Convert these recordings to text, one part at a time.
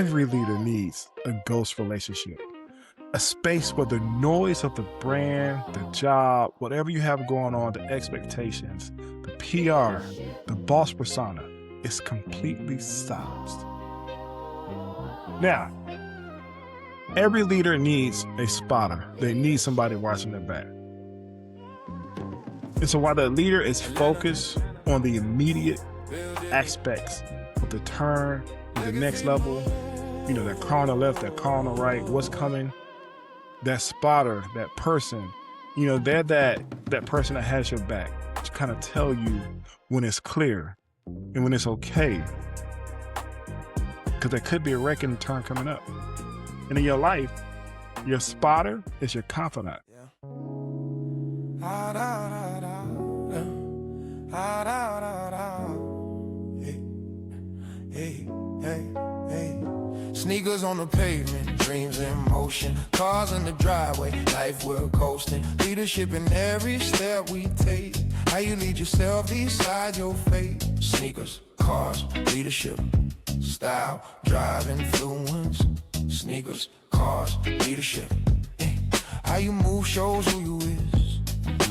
Every leader needs a ghost relationship, a space where the noise of the brand, the job, whatever you have going on, the expectations, the PR, the boss persona is completely silenced. Now, every leader needs a spotter. They need somebody watching their back. And so while the leader is focused on the immediate aspects of the turn, the next level, that car on the left, that car on the right, what's coming, that spotter, that person, they're that person that has your back to kind of tell you when it's clear and when it's okay. Because there could be a wrecking turn coming up. And in your life, your spotter is your confidant. Sneakers on the pavement, dreams in motion, cars in the driveway, life we're coasting. Leadership in every step we take. How you lead yourself, decide your fate. Sneakers, cars, leadership, style, drive, influence. Sneakers, cars, leadership. How you move shows who you is.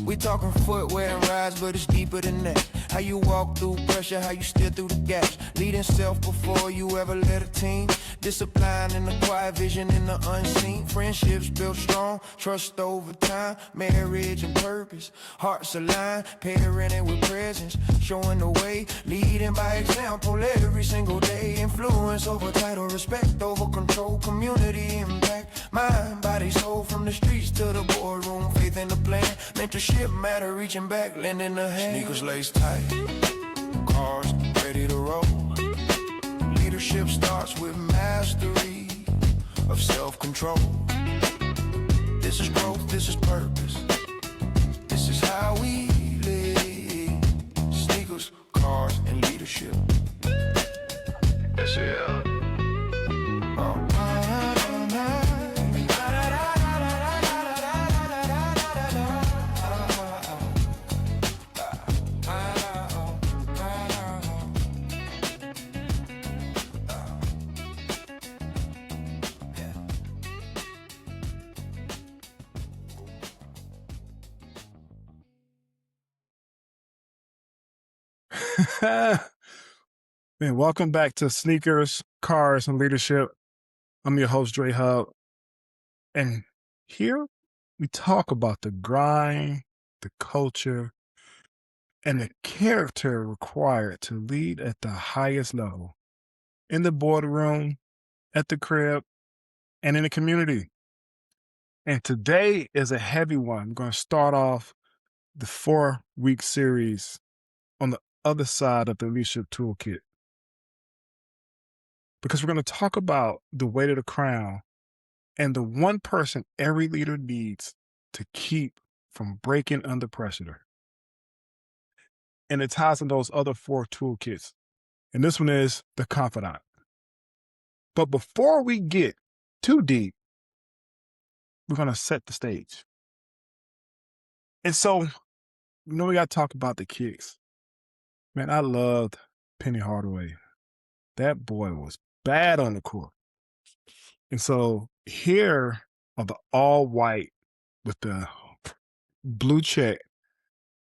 We talking footwear and rides, but it's deeper than that. How you walk through pressure, how you steer through the gaps. Leading self before you ever led a team. Discipline in the quiet, vision in the unseen. Friendships built strong, trust over time. Marriage and purpose, hearts aligned. Parenting with presence, showing the way. Leading by example every single day. Influence over title, respect over control. Community impact, mind, body, soul. From the streets to the boardroom, faith in the plan. Mentorship matter, reaching back, lending a hand. Sneakers laced tight, cars ready to roll. Leadership starts with mastery of self-control. This is growth, this is purpose. This is how we live. Sneakers, cars, and leadership. That's it. Man, welcome back to Sneakers, Cars, and Leadership. I'm your host, Dre Hub. And here we talk about the grind, the culture, and the character required to lead at the highest level in the boardroom, at the crib, and in the community. And today is a heavy one. I'm going to start off the 4-week series on the other side of the leadership toolkit, because we're going to talk about the weight of the crown and the one person every leader needs to keep from breaking under pressure. And it ties in those other 4 toolkits. And this one is the confidant. But before we get too deep, we're going to set the stage. And so, we got to talk about the kicks. Man, I loved Penny Hardaway. That boy was bad on the court. And so here are the all white with the blue check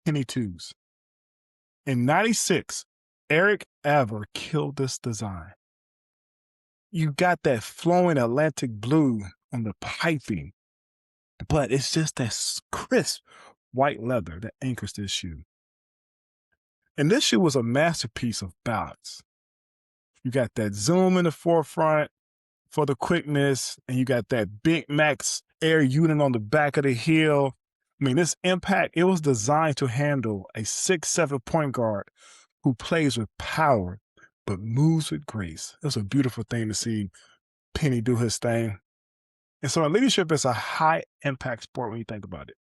Penny twos. In 96, Eric Aver killed this design. You got that flowing Atlantic blue on the piping, but it's just that crisp white leather that anchors this shoe. And this shoe was a masterpiece of balance. You got that zoom in the forefront for the quickness, and you got that Big Max air unit on the back of the heel. I mean, this impact, it was designed to handle a 6'7" point guard who plays with power, but moves with grace. It was a beautiful thing to see Penny do his thing. And so in leadership, it's a high impact sport when you think about it.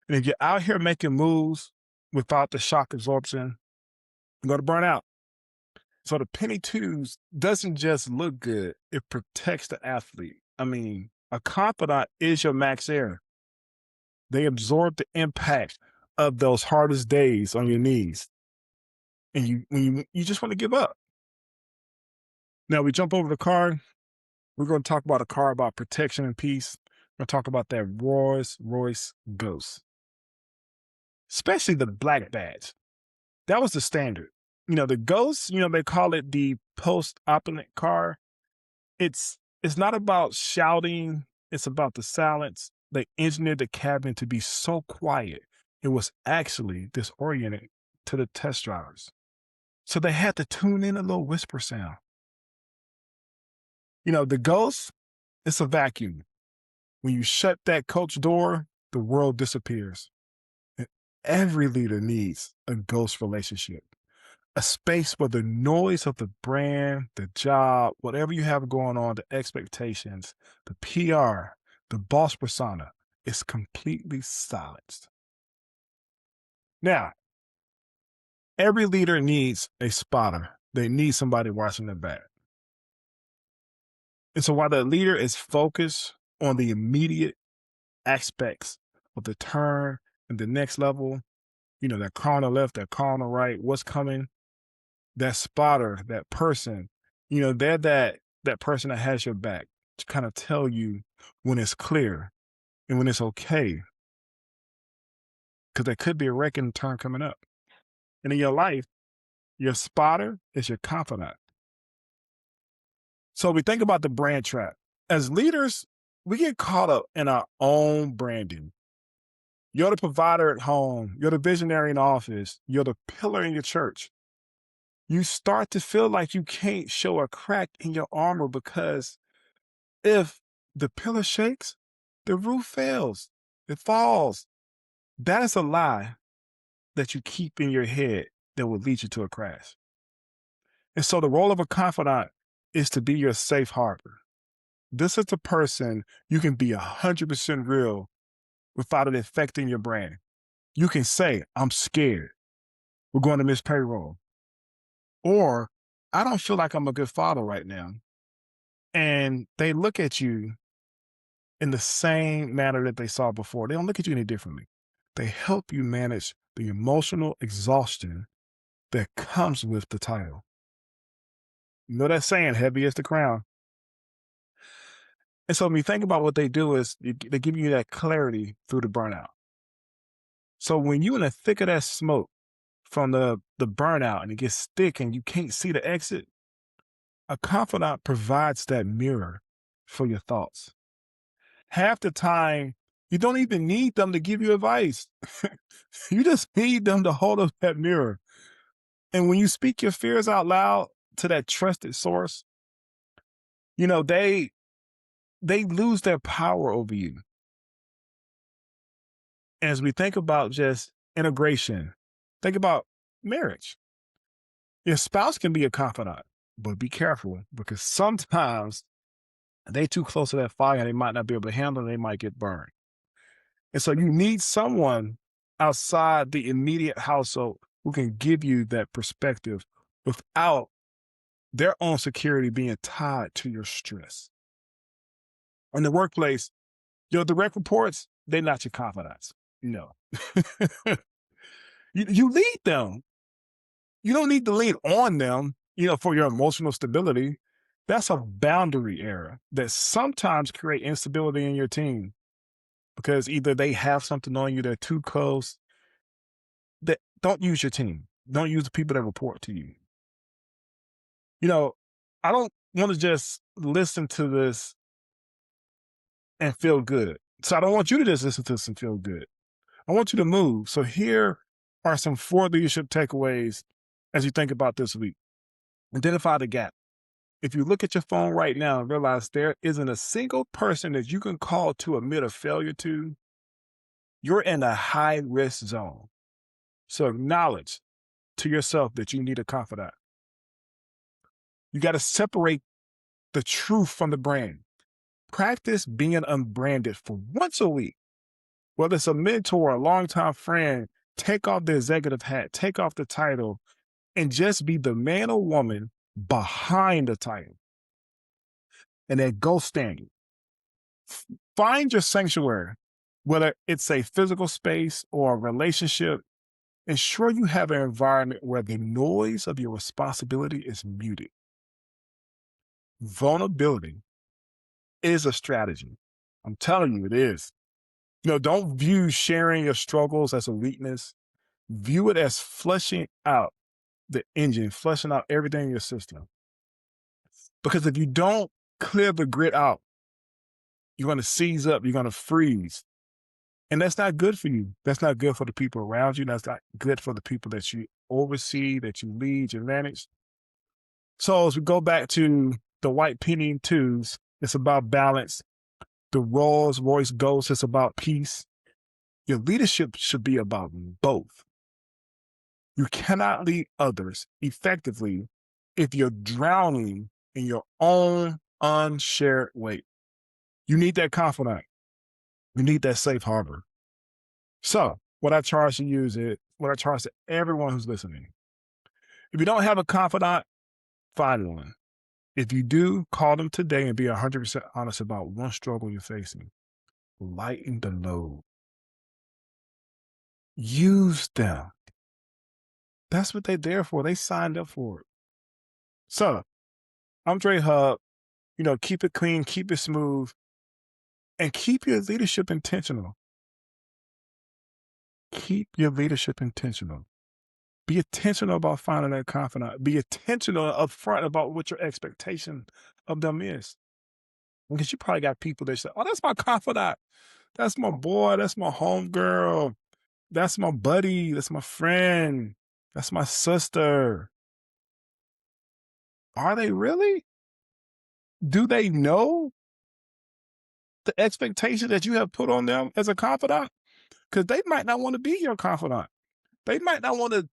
And if you're out here making moves without the shock absorption, you're going to burn out. So the Penny twos doesn't just look good, it protects the athlete. I mean, a confidant is your max air. They absorb the impact of those hardest days on your knees. And you just want to give up. Now we jump over the car. We're going to talk about a car about protection and peace. We're going to talk about that Rolls Royce Ghost, especially the black badge. That was the standard. The Ghost, they call it the post-opulent car. It's not about shouting, it's about the silence. They engineered the cabin to be so quiet, it was actually disorienting to the test drivers. So they had to tune in a little whisper sound. The Ghost, it's a vacuum. When you shut that coach door, the world disappears. And every leader needs a ghost relationship, a space where the noise of the brand, the job, whatever you have going on, the expectations, the PR, the boss persona is completely silenced. Now, every leader needs a spotter. They need somebody watching their back. And so while the leader is focused on the immediate aspects of the turn and the next level, that car on the left, that car on the right, what's coming, that spotter, that person, they're that person that has your back to kind of tell you when it's clear and when it's okay. Because there could be a wrecking turn coming up. And in your life, your spotter is your confidant. So we think about the brand trap. As leaders, we get caught up in our own branding. You're the provider at home. You're the visionary in office. You're the pillar in your church. You start to feel like you can't show a crack in your armor because if the pillar shakes, the roof fails, it falls. That is a lie that you keep in your head that will lead you to a crash. And so the role of a confidant is to be your safe harbor. This is the person you can be 100% real without it affecting your brand. You can say, I'm scared. We're going to miss payroll. Or I don't feel like I'm a good father right now. And they look at you in the same manner that they saw before. They don't look at you any differently. They help you manage the emotional exhaustion that comes with the title. You know that saying, heavy is the crown. And so when you think about what they do is they give you that clarity through the burnout. So when you're in the thick of that smoke from the burnout and it gets thick and you can't see the exit, a confidant provides that mirror for your thoughts. Half the time, you don't even need them to give you advice. You just need them to hold up that mirror. And when you speak your fears out loud to that trusted source, they lose their power over you. As we think about just integration, think about marriage. Your spouse can be a confidant, but be careful because sometimes they too close to that fire. They might not be able to handle it. They might get burned. And so you need someone outside the immediate household who can give you that perspective without their own security being tied to your stress. In the workplace, your direct reports, they're not your confidants. No. You lead them. You don't need to lean on them, for your emotional stability. That's a boundary error that sometimes create instability in your team because either they have something on you, they're too close. Don't use your team. Don't use the people that report to you. I don't want to just listen to this and feel good. So I don't want you to just listen to this and feel good. I want you to move. So here are some 4 leadership takeaways as you think about this week. Identify the gap. If you look at your phone right now and realize there isn't a single person that you can call to admit a failure to, you're in a high risk zone. So acknowledge to yourself that you need a confidant. You got to separate the truth from the brand. Practice being unbranded for once a week. Whether it's a mentor, a longtime friend, take off the executive hat, take off the title, and just be the man or woman behind the title. And then go stand. Find your sanctuary, whether it's a physical space or a relationship. Ensure you have an environment where the noise of your responsibility is muted. Vulnerability is a strategy. I'm telling you, it is. Don't view sharing your struggles as a weakness. View it as flushing out the engine, flushing out everything in your system. Because if you don't clear the grit out, you're going to seize up, you're going to freeze. And that's not good for you. That's not good for the people around you. That's not good for the people that you oversee, that you lead, you manage. So as we go back to the white painting twos, it's about balance. The Rolls Royce Ghost is about peace. Your leadership should be about both. You cannot lead others effectively if you're drowning in your own unshared weight. You need that confidant. You need that safe harbor. So what I charge to you is what I charge to everyone who's listening. If you don't have a confidant, find one. If you do, call them today and be 100% honest about one struggle you're facing. Lighten the load. Use them. That's what they're there for. They signed up for it. So I'm Dre Hub. Keep it clean, keep it smooth, and keep your leadership intentional. Keep your leadership intentional. Be intentional about finding that confidant. Be intentional upfront about what your expectation of them is. Because you probably got people that say, oh, that's my confidant. That's my boy. That's my homegirl. That's my buddy. That's my friend. That's my sister. Are they really? Do they know the expectation that you have put on them as a confidant? Because they might not want to be your confidant. They might not want to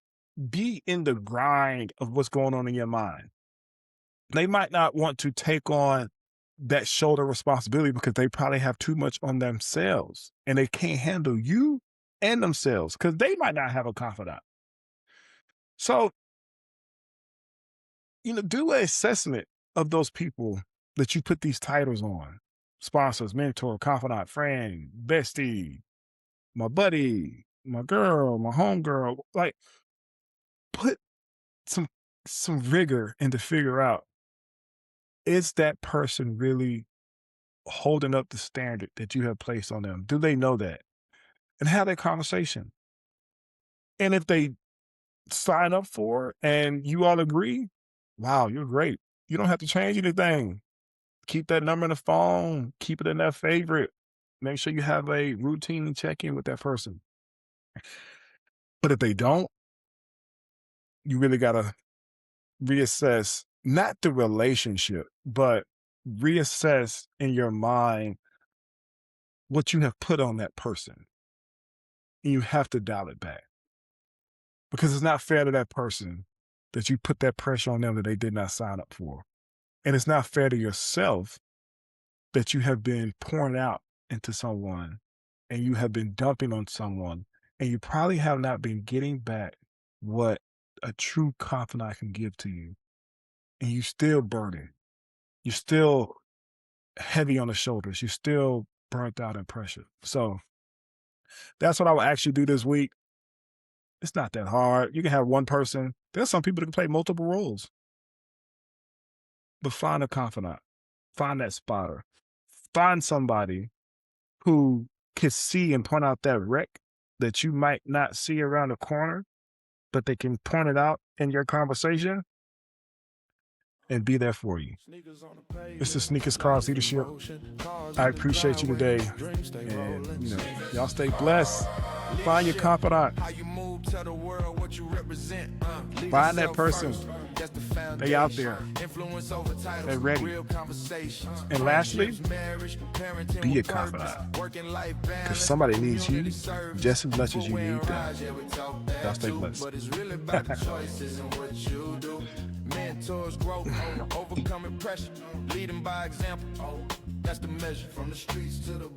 be in the grind of what's going on in your mind. They might not want to take on that shoulder responsibility because they probably have too much on themselves and they can't handle you and themselves because they might not have a confidant. So, do an assessment of those people that you put these titles on. Sponsors, mentor, confidant, friend, bestie, my buddy, my girl, my homegirl. Like, put some rigor in to figure out, is that person really holding up the standard that you have placed on them? Do they know that? And have that conversation. And if they sign up for it and you all agree, wow, you're great. You don't have to change anything. Keep that number in the phone. Keep it in that favorite. Make sure you have a routine check-in with that person. But if they don't, you really got to reassess, not the relationship, but reassess in your mind what you have put on that person. And you have to dial it back. Because it's not fair to that person that you put that pressure on them that they did not sign up for. And it's not fair to yourself that you have been pouring out into someone and you have been dumping on someone and you probably have not been getting back what a true confidant can give to you. And you still burning. You're still heavy on the shoulders. You're still burnt out and pressured. So that's what I will actually do this week. It's not that hard. You can have one person. There's some people that can play multiple roles. But find a confidant. Find that spotter. Find somebody who can see and point out that wreck that you might not see around the corner, but they can point it out in your conversation and be there for you. This is Sneakers Cars Leadership. I appreciate you today. And, y'all stay blessed. Find your confidant. Find that person. They out there. They're ready. And lastly, be a confidant. Because somebody needs you just as much as you need them. Y'all stay blessed. Mentors grow, overcoming pressure, leading by example. That's the measure from the streets to the